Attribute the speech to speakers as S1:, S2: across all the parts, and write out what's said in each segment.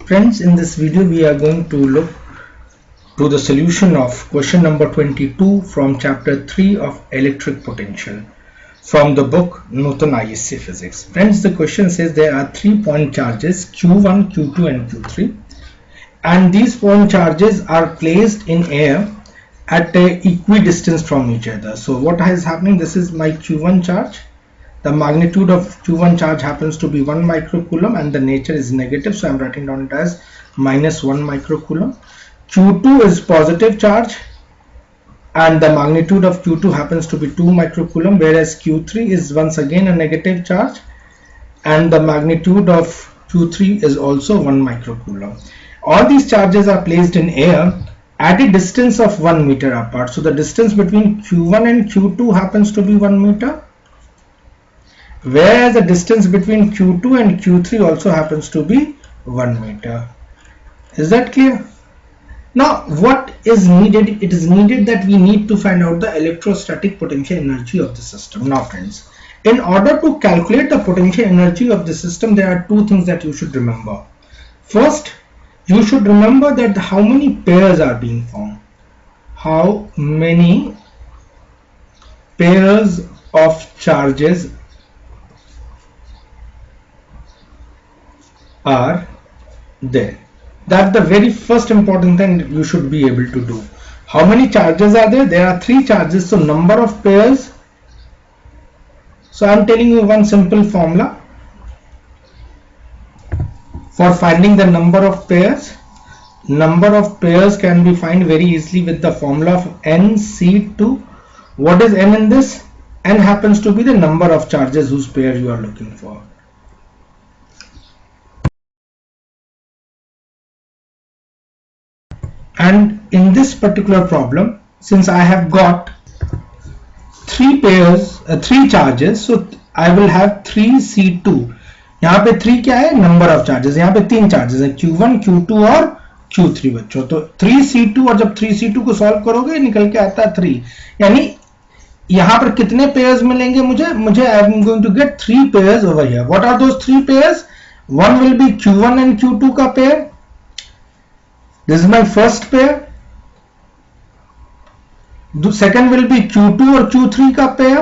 S1: Friends, in this video we are going to look to the solution of question number 22 from chapter 3 of electric potential from the book Newton ISC Physics. Friends, the question says there are 3 point charges Q1, Q2 and Q3, and these point charges are placed in air at a equidistance from each other. So what is happening? This is my Q1 charge. The magnitude of Q1 charge happens to be 1 microcoulomb and the nature is negative, so I am writing down it as minus 1 microcoulomb. Q2 is positive charge and the magnitude of Q2 happens to be 2 microcoulomb, whereas Q3 is once again a negative charge and the magnitude of Q3 is also 1 microcoulomb. All these charges are placed in air at a distance of 1 meter apart. So the distance between Q1 and Q2 happens to be 1 meter, whereas the distance between Q2 and Q3 also happens to be 1 meter. Is that clear? Now what is needed? It is needed that we need to find out the electrostatic potential energy of the system. Now friends, in order to calculate the potential energy of the system, there are two things that you should remember. First, you should remember that how many pairs are being formed. How many pairs of charges are there? That's the very first important thing you should be able to do. How many charges are there? There are 3 charges, so number of pairs. So I am telling you one simple formula for finding the number of pairs. Number of pairs can be found very easily with the formula of NC2. What is N in this? N happens to be the number of charges whose pair you are looking for. And in this particular problem, since I have got 3 pairs, 3 charges, so I will have 3C2. यहाँ पे 3 क्या है? Number of charges. यहाँ पे 3 charges है, Q1, Q2 और Q3 बच्चों. तो 3C2, और जब 3C2 को सॉल्व करोगे निकल के आता है 3. यानी यहाँ पर कितने पेयर्स मिलेंगे मुझे I am going to get 3 pairs over here. What are those 3 pairs? One will be Q1 and Q2 का pair. This is my first pair. The second will be Q2 और Q3 का pair.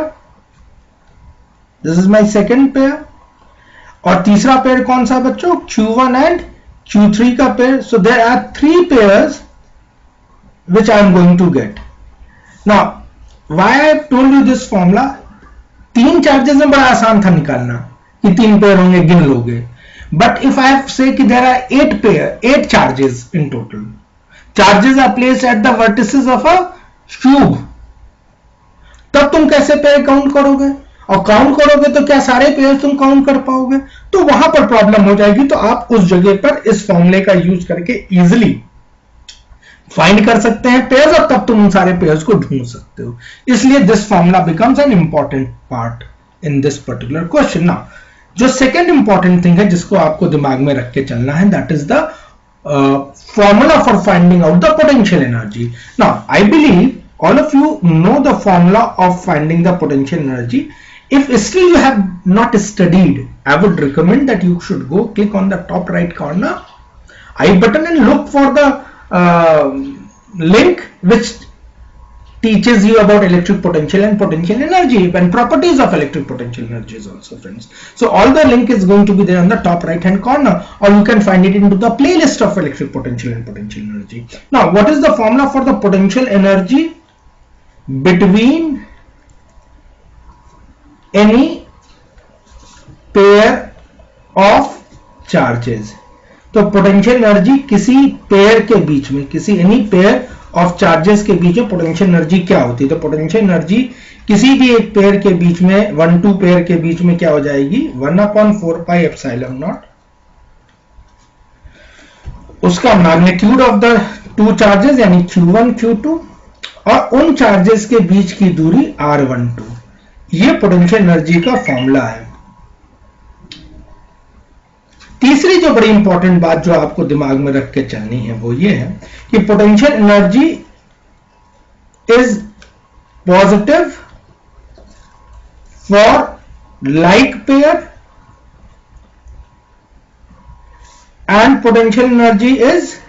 S1: This is my second pair. और तीसरा pair कौन सा बच्चों? Q1 and Q3 का pair. So there are 3 pairs which I am going to get. Now, why I have told you this formula? 3 charges में बड़ा आसान था निकालना कि 3 pair होंगे, गिन लोगे. But if I say कि there are 8 charges in total. Charges are placed at the vertices of a cube. तब तुम कैसे पेयर काउंट करोगे? और काउंट करोगे तो क्या सारे पेयर तुम काउंट कर पाओगे? तो वहां पर प्रॉब्लम हो जाएगी. तो आप उस जगह पर इस फॉर्मूले का यूज करके इजिली फाइंड कर सकते हैं पेयर्स, और तब तुम उन सारे पेयर्स को ढूंढ सकते हो. इसलिए this formula becomes an important part in this particular question. Now जो सेकेंड इंपॉर्टेंट थिंग है जिसको आपको दिमाग में रख के चलना है, that is the formula for finding out the potential energy. Now I believe all of you know the formula of finding the potential energy. If still you have not studied, I would recommend that you should go click on the top right corner I button and look for the link which teaches you about electric potential and potential energy and properties of electric potential energies also, friends. So all the link is going to be there on the top right hand corner, or you can find it into the playlist of electric potential and potential energy. Now what is the formula for the potential energy between any pair of charges? तो potential energy किसी pair के बीच में, किसी any pair of charges के बीच में potential energy क्या होती है? तो पोटेंशियल एनर्जी किसी भी एक पेयर के बीच में, 1-2 पेयर के बीच में क्या हो जाएगी? 1/4πε0. उसका मैग्नीट्यूड ऑफ द 2 चार्जेस यानी Q1 Q2 और उन चार्जेस के बीच की दूरी R12. ये पोटेंशियल एनर्जी का फॉर्मूला है. तीसरी जो बड़ी इंपॉर्टेंट बात जो आपको दिमाग में रख के चलनी है वो ये है कि potential energy is positive for like pair and potential energy is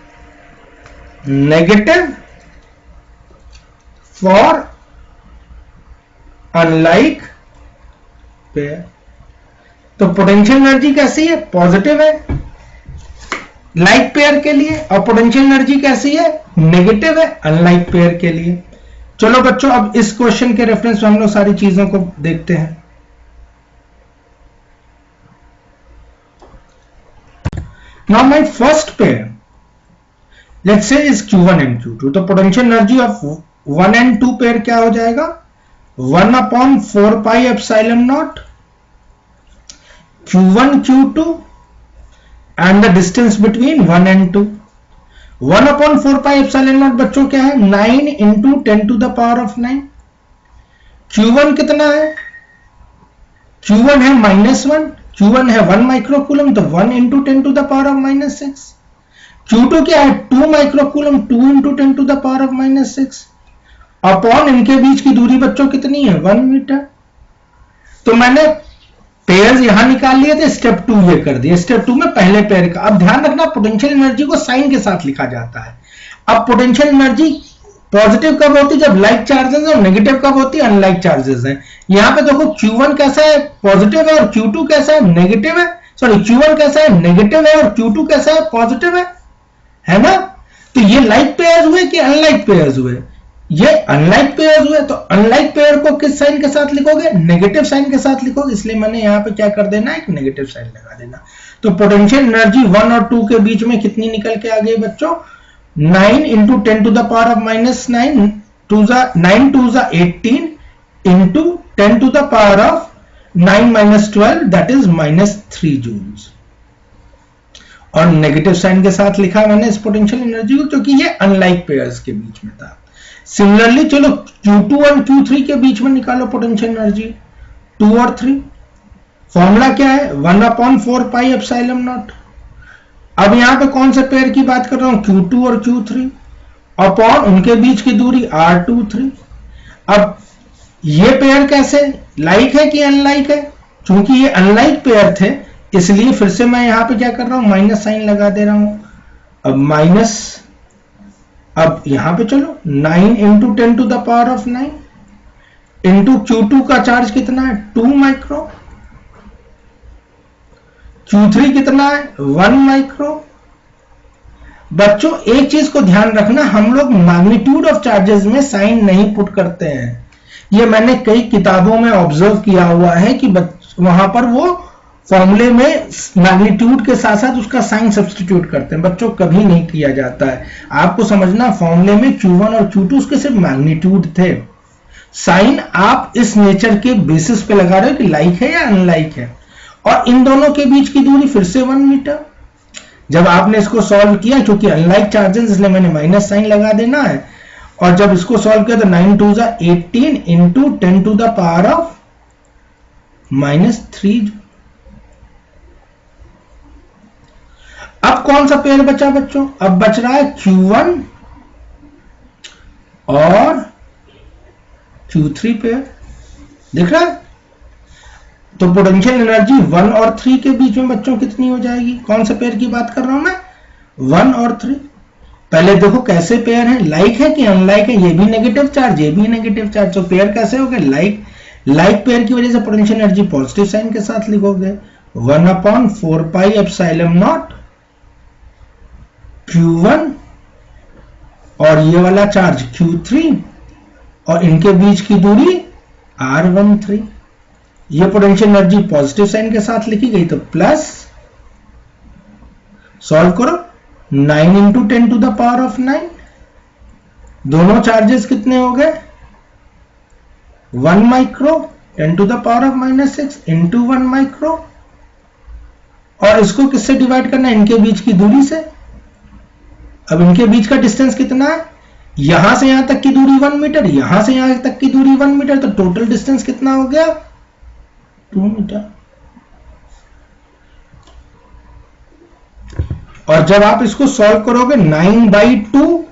S1: negative for unlike pair. तो पोटेंशियल एनर्जी कैसी है? पॉजिटिव है लाइक पेयर के लिए, और पोटेंशियल एनर्जी कैसी है? नेगेटिव है अनलाइक पेयर के लिए। चलो बच्चों, अब इस क्वेश्चन के रेफरेंस में हम लोग सारी चीजों को देखते हैं। Now my first pair, let's say is Q1 and Q2. तो potential energy of 1 and 2 pair क्या हो जाएगा? 1/4 pi epsilon naught Q1 Q2 and the distance between 1 and 2. 1/4 pi epsilon naught बच्चों क्या है? 9 into 10 to the power of 9. Q1 कितना है? Q1 है -1, Q1 है 1 माइक्रोकूलम, तो 1 into 10 to the power of -6. Q2 क्या है? 2 microcoulomb, 2 into 10 to the power of -6 upon इनके बीच की दूरी बच्चों कितनी है? 1 मीटर। तो मैंने पेयर्स यहां निकाल लिए थे, स्टेप 2 ये कर दिया। स्टेप 2 में पहले पेयर का, अब ध्यान रखना पोटेंशियल एनर्जी को साइन के साथ लिखा जाता है। अब पोटेंशियल एनर्जी पॉजिटिव कब होती है? जब लाइक चार्जेस है, और नेगेटिव कब होती है? अनलाइक चार्जेस है। यहां पे देखो Q1 कैसा है? पॉजिटिव है, और Q2 कैसा है? नेगेटिव है। सॉरी, Q1 कैसा है? नेगेटिव है, और Q2 कैसा है? पॉजिटिव है ना? तो ये लाइक पेयर्स हुए कि अनलाइक पेयर्स हुए? ये अनलाइक पेयर्स हुए। तो अनलाइक पेयर को किस साइन के साथ लिखोगे? नेगेटिव साइन के साथ लिखोगे, इसलिए मैंने यहां पे क्या कर देना है? एक नेगेटिव साइन लगा देना। तो पोटेंशियल एनर्जी 1 और 2 के बीच में कितनी निकल के आ गई बच्चों? 9 into 10 to the power of -9, 9 2 18 into 10 to the power of 9 minus 12, that is -3 joules। और नेगेटिव साइन के साथ लिखा मैंने इस पोटेंशियल एनर्जी को, क्योंकि ये अनलाइक पेयर्स के बीच में था। सिमिलरली चलो Q2 और Q3 के बीच में निकालो पोटेंशियल एनर्जी 2 और 3। फॉर्मूला क्या है? 1/4 pi epsilon naught। अब यहां पे कौन से पेयर की बात कर रहा हूं? Q2 और Q3 अपॉन उनके बीच की दूरी R23। अब ये पेयर कैसे? लाइक है कि अनलाइक है? क्योंकि ये अनलाइक पेयर थे, इसलिए फिर से मैं यहां पे क्या कर रहा हूं? माइनस साइन लगा दे रहा हूं। अब माइनस, अब यहां पे चलो 9 into 10 to the power of 9 into Q2 का चार्ज कितना है? 2 माइक्रो। Q3 कितना है? 1 माइक्रो। बच्चों एक चीज को ध्यान रखना, हम लोग मैग्नीट्यूड ऑफ चार्जेस में साइन नहीं पुट करते हैं। ये मैंने कई किताबों में ऑब्जर्व किया हुआ है कि वहां पर वो फॉर्मूले में मैग्नीट्यूड के साथ साथ उसका साइन सब्स्टिट्यूट करते हैं। बच्चों कभी नहीं किया जाता है। आपको समझना, फॉर्मूले में Q1 और Q2 उसके सिर्फ मैग्नीट्यूड थे। साइन आप इस नेचर के बेसिस पे लगा रहे हो कि लाइक है या अनलाइक है। और इन दोनों के बीच की दूरी फिर से 1 मीटर। जब आपने इसको सॉल्व किया, क्योंकि अनलाइक चार्जेस इसलिए मैंने माइनस साइन लगा देना है, और जब इसको सॉल्व किया तो 9 2 18 into 10 to the power of -3। अब कौन सा पेयर बचा बच्चों? अब बच रहा है Q1 और Q3 पेयर। दिख रहा है? तो पोटेंशियल एनर्जी 1 और 3 के बीच में बच्चों कितनी हो जाएगी? कौन से पेयर की बात कर रहा हूं मैं? 1 और 3। पहले देखो कैसे पेयर है, लाइक है कि अनलाइक है? ये भी नेगेटिव चार्ज, ये भी नेगेटिव चार्ज। तो पेयर कैसे हो गए? लाइक पेयर की वजह से पोटेंशियल एनर्जी पॉजिटिव साइन के साथ लिखोगे। 1/4 pi epsilon naught Q1 और ये वाला चार्ज Q3 और इनके बीच की दूरी R13। ये पोटेंशियल एनर्जी पॉजिटिव साइन के साथ लिखी गई, तो प्लस, सॉल्व करो, 9 into 10 to the power of 9। दोनों चार्जेस कितने हो गए? 1 micro 10 to the power of -6 into 1 micro. और इसको किससे डिवाइड करना है? इनके बीच की दूरी से। अब इनके बीच का डिस्टेंस कितना है? यहां से यहां तक की दूरी 1 मीटर, यहां से यहां तक की दूरी 1 मीटर, तो टोटल डिस्टेंस कितना हो गया? 2 मीटर। और जब आप इसको सॉल्व करोगे 9/2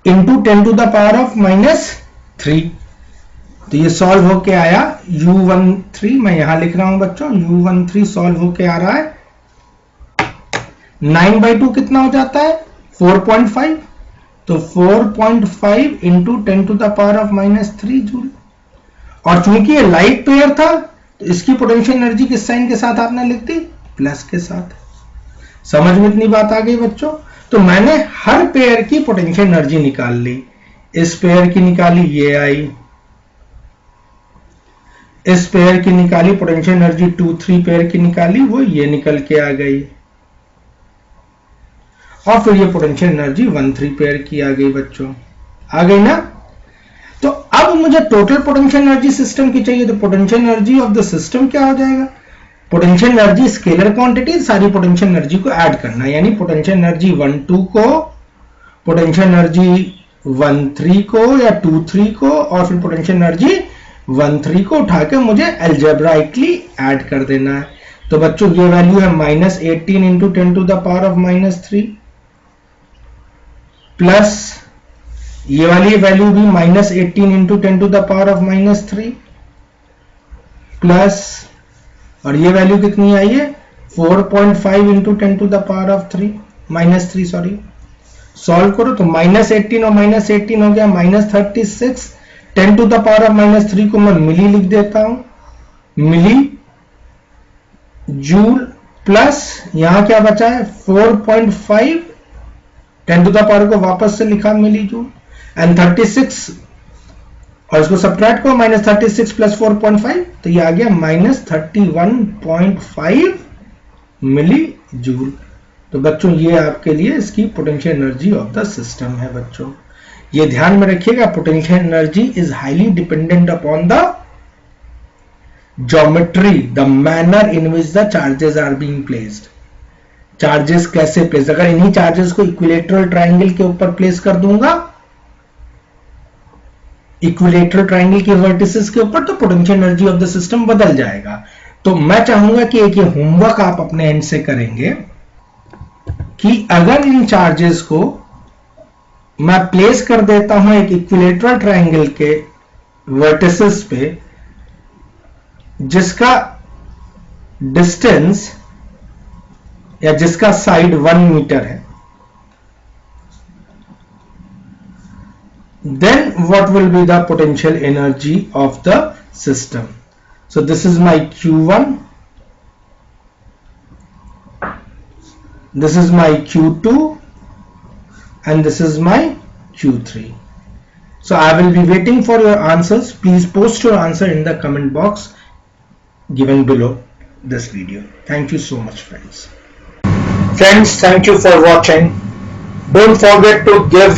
S1: into 10 to the power of -3, तो ये सॉल्व होके आया U13। मैं यहां लिख रहा हूं बच्चों, U13 सॉल्व होके आ रहा है 9/2 कितना हो जाता है 4.5, तो 4.5 इंटू 10⁻³ जूल। और चूंकि ये लाइट पेयर था तो इसकी पोटेंशियल एनर्जी किस साइन के साथ आपने लिख दी, प्लस के साथ। समझ में इतनी बात आ गई बच्चों? तो मैंने हर पेयर की पोटेंशियल एनर्जी निकाल ली। इस पेयर की निकाली, ये आई। इस पेयर की निकाली पोटेंशियल एनर्जी, 2-3 पेयर की निकाली, वो ये निकल के आ गई। और फिर ये पोटेंशियल एनर्जी 1-3 पेयर की आ गई बच्चों, आ गई ना? तो अब मुझे टोटल पोटेंशियल एनर्जी सिस्टम की चाहिए, तो potential energy of the system क्या हो जाएगा, पोटेंशियल एनर्जी स्केलर क्वांटिटी, सारी पोटेंशियल एनर्जी को ऐड करना, यानी पोटेंशियल एनर्जी 1-2 को, पोटेंशियल एनर्जी 1-3 को या 2-3 को, और फिर पोटेंशियल एनर्जी 1-3 को उठा के मुझे एल्जेब्राइकली ऐड कर देना है। तो बच्चों ये वैल्यू है -18 इंटू 10⁻³ प्लस ये वाली वैल्यू भी -18 इंटू 10⁻³ प्लस, और ये वैल्यू कितनी आई है 4.5 इंटू 10⁻³ सॉरी। सॉल्व करो तो -18 और -18 हो गया -36। 10⁻³ को मैं मिली लिख देता हूं, मिली जूल, प्लस यहां क्या बचा है 4.5, 10⁻³ को वापस से लिखा मिली जूल, एंड 36, और इसको सब्ट्रैक्ट करो, -36 प्लस 4.5, तो ये आ गया -31.5 मिली जूल। तो बच्चों ये आपके लिए इसकी potential energy of the system है बच्चों। ये ध्यान में रखिएगा, potential energy is highly dependent upon the geometry, the manner in which the charges are being placed. Charges कैसे प्लेस, अगर इन्हीं चार्जेस को इक्विलेटरल ट्रायंगल के ऊपर प्लेस कर दूंगा, इक्विलेटरल ट्रायंगल के वर्टिसेस के ऊपर, तो potential energy of the system बदल जाएगा। तो मैं चाहूंगा कि एक ये होमवर्क आप अपने एंड से करेंगे कि अगर इन चार्जेस को मैं प्लेस कर देता हूं एक इक्विलेटरल ट्रायंगल के वर्टिसेस पे, जिसका डिस्टेंस या जिसका साइड 1 मीटर है, then what will be the potential energy of the system? So this is my Q1, this is my Q2, and this is my Q3. So I will be waiting for your answers. Please post your answer in the comment box given below this video. Thank you so much, friends. Friends, thank you for watching. Don't forget to give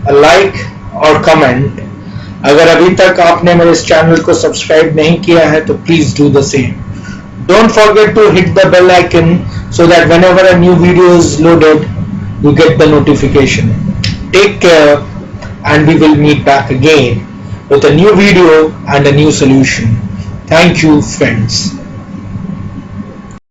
S1: a like और comment. अगर अभी तक आपने मेरे इस channel को subscribe नहीं किया है तो please do the same. Don't forget to hit the bell icon so that whenever a new video is loaded you get the notification. Take care and we will meet back again with a new video and a new solution. Thank you, friends.